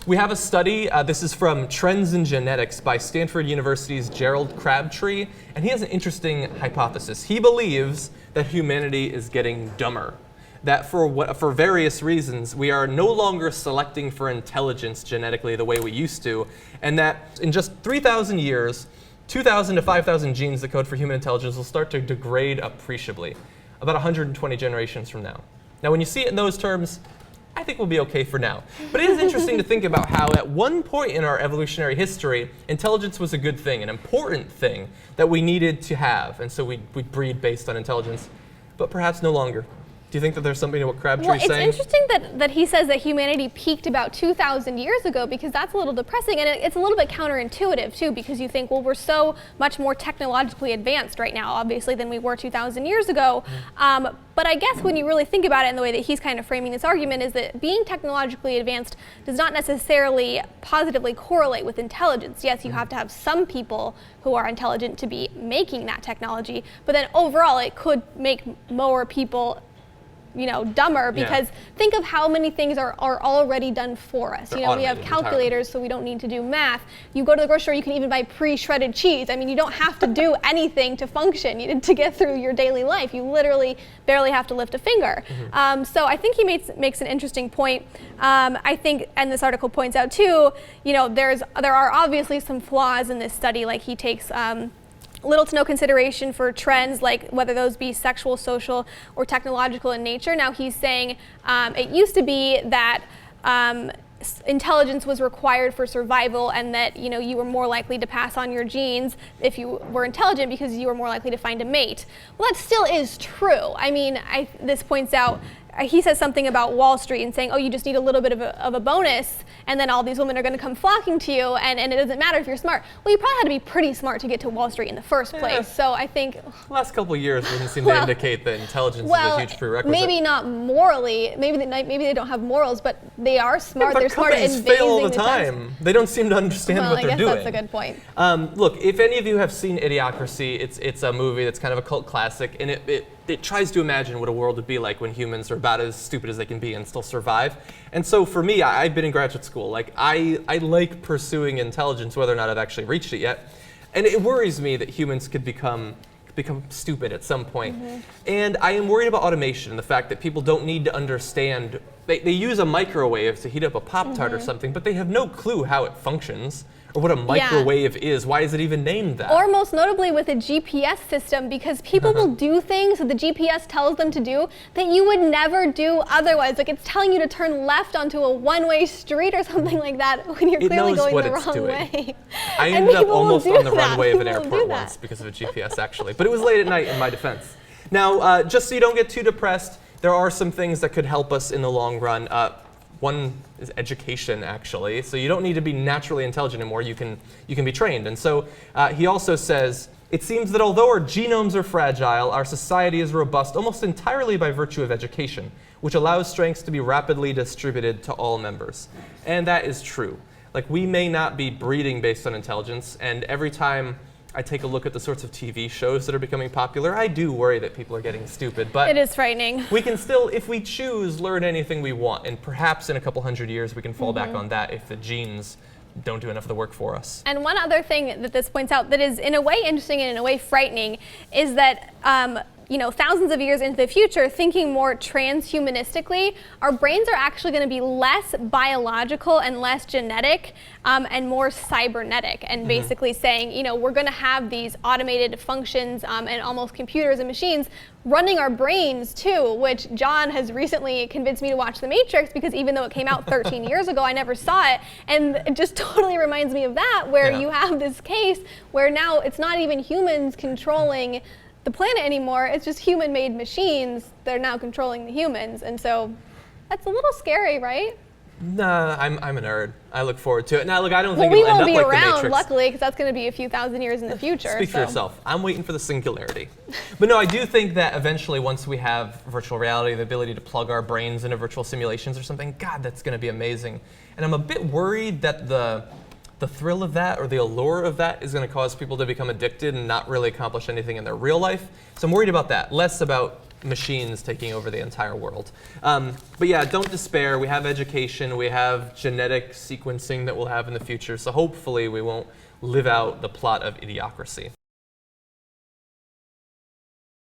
We have a study, this is from Trends in Genetics by Stanford University's Gerald Crabtree, and he has an interesting hypothesis. He believes that humanity is getting dumber, that for various reasons we are no longer selecting for intelligence genetically the way we used to, and that in just 3,000 years, 2,000 to 5,000 genes that code for human intelligence will start to degrade appreciably, about 120 generations from now. Now when you see it in those terms, I think we'll be okay for now. But it is interesting to think about how at one point in our evolutionary history, intelligence was a good thing, an important thing that we needed to have. And so we breed based on intelligence, but perhaps no longer. Do you think that there's something to what Crabtree's saying? It's interesting that he says that humanity peaked about 2,000 years ago, because that's a little depressing, and it's a little bit counterintuitive too, because you think, well, we're so much more technologically advanced right now, obviously, than we were 2,000 years ago. But I guess when you really think about it in the way that he's kind of framing this argument is that being technologically advanced does not necessarily positively correlate with intelligence. Yes, you have to have some people who are intelligent to be making that technology, but then overall it could make more people dumber, because think of how many things are already done for us. We have calculators, so we don't need to do math. You go to the grocery store, you can even buy pre-shredded cheese. I mean, you don't have to do anything to function, to get through your daily life. You literally barely have to lift a finger. So I think he makes an interesting point. I think, and this article points out too, there are obviously some flaws in this study. Like he takes little to no consideration for trends, like whether those be sexual, social, or technological in nature. Now he's saying it used to be that intelligence was required for survival, and that you were more likely to pass on your genes if you were intelligent because you were more likely to find a mate. Well, that still is true. I mean, this points out, he says something about Wall Street and saying, oh, you just need a little bit of a bonus, and then all these women are going to come flocking to you, and it doesn't matter if you're smart. Well, you probably had to be pretty smart to get to Wall Street in the first place. So I think the last couple of years wouldn't seem to indicate that intelligence is a huge prerequisite. Maybe not morally. Maybe they don't have morals, but they are smart. They're smart at invading fail all the time. They don't seem to understand what they're doing. I guess that's a good point. Look, if any of you have seen Idiocracy, it's a movie that's kind of a cult classic, and it tries to imagine what a world would be like when humans are about as stupid as they can be and still survive. And so for me, I've been in graduate school. Like I like pursuing intelligence, whether or not I've actually reached it yet. And it worries me that humans could become stupid at some point. And I am worried about automation and the fact that people don't need to understand. They use a microwave to heat up a Pop-Tart or something, but they have no clue how it functions or what a microwave is. Why is it even named that? Or most notably with a GPS system, because people will do things that the GPS tells them to do that you would never do otherwise. Like it's telling you to turn left onto a one-way street or something like that when you're clearly going the wrong way. I ended up almost on the runway of an airport once because of a GPS actually, but it was late at night in my defense. Now, just so you don't get too depressed, there are some things that could help us in the long run. One is education, actually. So you don't need to be naturally intelligent anymore. You can be trained. And so he also says, it seems that although our genomes are fragile, our society is robust almost entirely by virtue of education, which allows strengths to be rapidly distributed to all members. And that is true. Like we may not be breeding based on intelligence, and every time I take a look at the sorts of TV shows that are becoming popular, I do worry that people are getting stupid, but it is frightening. We can still, if we choose, learn anything we want, and perhaps in a couple hundred years we can fall back on that if the genes don't do enough of the work for us. And one other thing that this points out that is in a way interesting and in a way frightening is that thousands of years into the future, thinking more transhumanistically, our brains are actually going to be less biological and less genetic and more cybernetic, and basically saying, we're going to have these automated functions and almost computers and machines running our brains too, which John has recently convinced me to watch The Matrix, because even though it came out 13 years ago, I never saw it, and it just totally reminds me of that, where you have this case where now it's not even humans controlling the planet anymore, it's just human-made machines that are now controlling the humans, and so that's a little scary, right? Nah, I'm a nerd. I look forward to it. Now, look, I don't think it'll end up like The Matrix. We won't be around, luckily, because that's going to be a few thousand years in the future. Speak for yourself. I'm waiting for the singularity. But no, I do think that eventually, once we have virtual reality, the ability to plug our brains into virtual simulations or something, God, that's going to be amazing. And I'm a bit worried that the thrill of that or the allure of that is going to cause people to become addicted and not really accomplish anything in their real life. So I'm worried about that, less about machines taking over the entire world. But yeah, don't despair. We have education, we have genetic sequencing that we'll have in the future, so hopefully we won't live out the plot of Idiocracy.